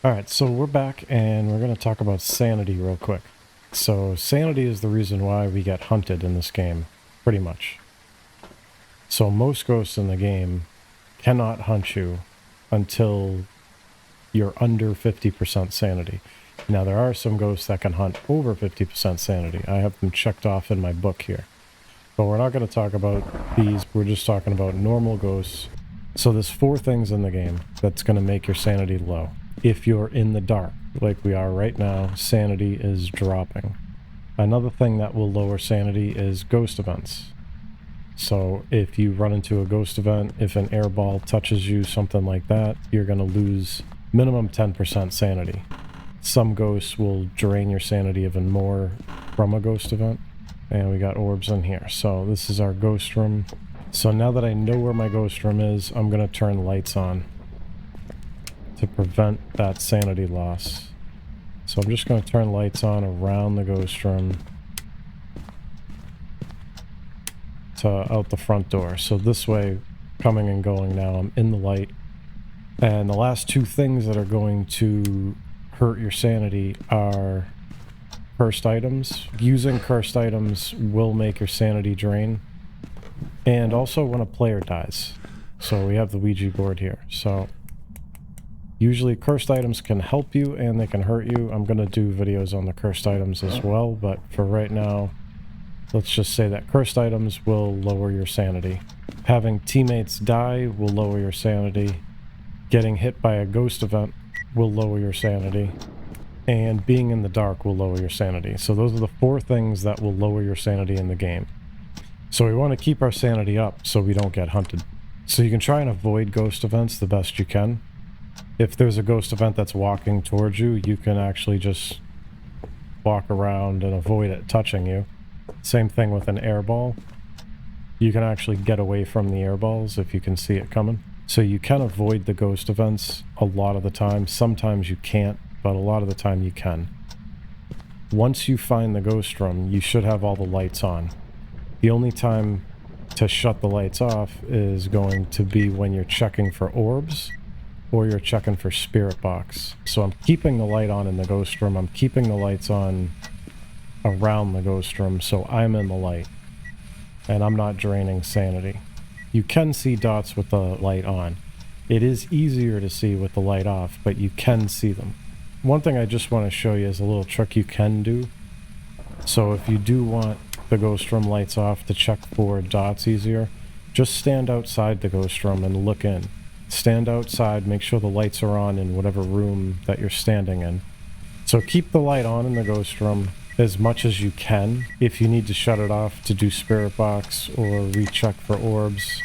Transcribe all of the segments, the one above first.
Alright, so we're back and we're going to talk about sanity real quick. So sanity is the reason why we get hunted in this game, pretty much. So most ghosts in the game cannot hunt you until you're under 50% sanity. Now there are some ghosts that can hunt over 50% sanity. I have them checked off in my book here. But we're not going to talk about these, we're just talking about normal ghosts. So there's 4 things in the game that's going to make your sanity low. If you're in the dark, like we are right now, sanity is dropping. Another thing that will lower sanity is ghost events. So if you run into a ghost event, if an airball touches you, something like that, you're going to lose minimum 10% sanity. Some ghosts will drain your sanity even more from a ghost event. And we got orbs in here. So this is our ghost room. So now that I know where my ghost room is, I'm going to turn lights on to prevent that sanity loss. So I'm just going to turn lights on around the ghost room to out the front door. So this way, coming and going now, I'm in the light. And the last 2 things that are going to hurt your sanity are cursed items. Using cursed items will make your sanity drain. And also when a player dies. So we have the Ouija board here. So usually cursed items can help you and they can hurt you. I'm going to do videos on the cursed items as well, but for right now, let's just say that cursed items will lower your sanity. Having teammates die will lower your sanity. Getting hit by a ghost event will lower your sanity. And being in the dark will lower your sanity. So those are the 4 things that will lower your sanity in the game. So we want to keep our sanity up so we don't get hunted. So you can try and avoid ghost events the best you can. If there's a ghost event that's walking towards you, you can actually just walk around and avoid it touching you. Same thing with an airball. You can actually get away from the airballs if you can see it coming. So you can avoid the ghost events a lot of the time. Sometimes you can't, but a lot of the time you can. Once you find the ghost room, you should have all the lights on. The only time to shut the lights off is going to be when you're checking for orbs or you're checking for spirit box. So I'm keeping the light on in the ghost room. I'm keeping the lights on around the ghost room so I'm in the light and I'm not draining sanity. You can see dots with the light on. It is easier to see with the light off, but you can see them. One thing I just want to show you is a little trick you can do. So if you do want the ghost room lights off to check for dots easier, just stand outside the ghost room and look in. Stand outside, make sure the lights are on in whatever room that you're standing in. So keep the light on in the ghost room as much as you can. If you need to shut it off to do spirit box or recheck for orbs,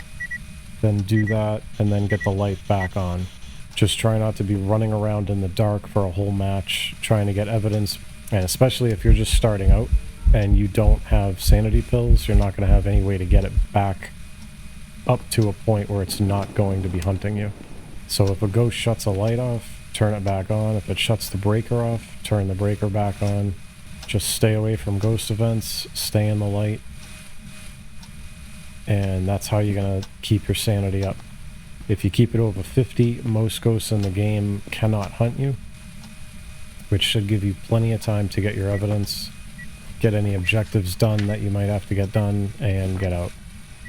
then do that and then get the light back on. Just try not to be running around in the dark for a whole match trying to get evidence, and especially if you're just starting out and you don't have sanity pills, you're not going to have any way to get it back up to a point where it's not going to be hunting you. So if a ghost shuts a light off, turn it back on. If it shuts the breaker off, turn the breaker back on. Just stay away from ghost events, stay in the light, and that's how you're going to keep your sanity up. If you keep it over 50, most ghosts in the game cannot hunt you, which should give you plenty of time to get your evidence, get any objectives done that you might have to get done, and get out.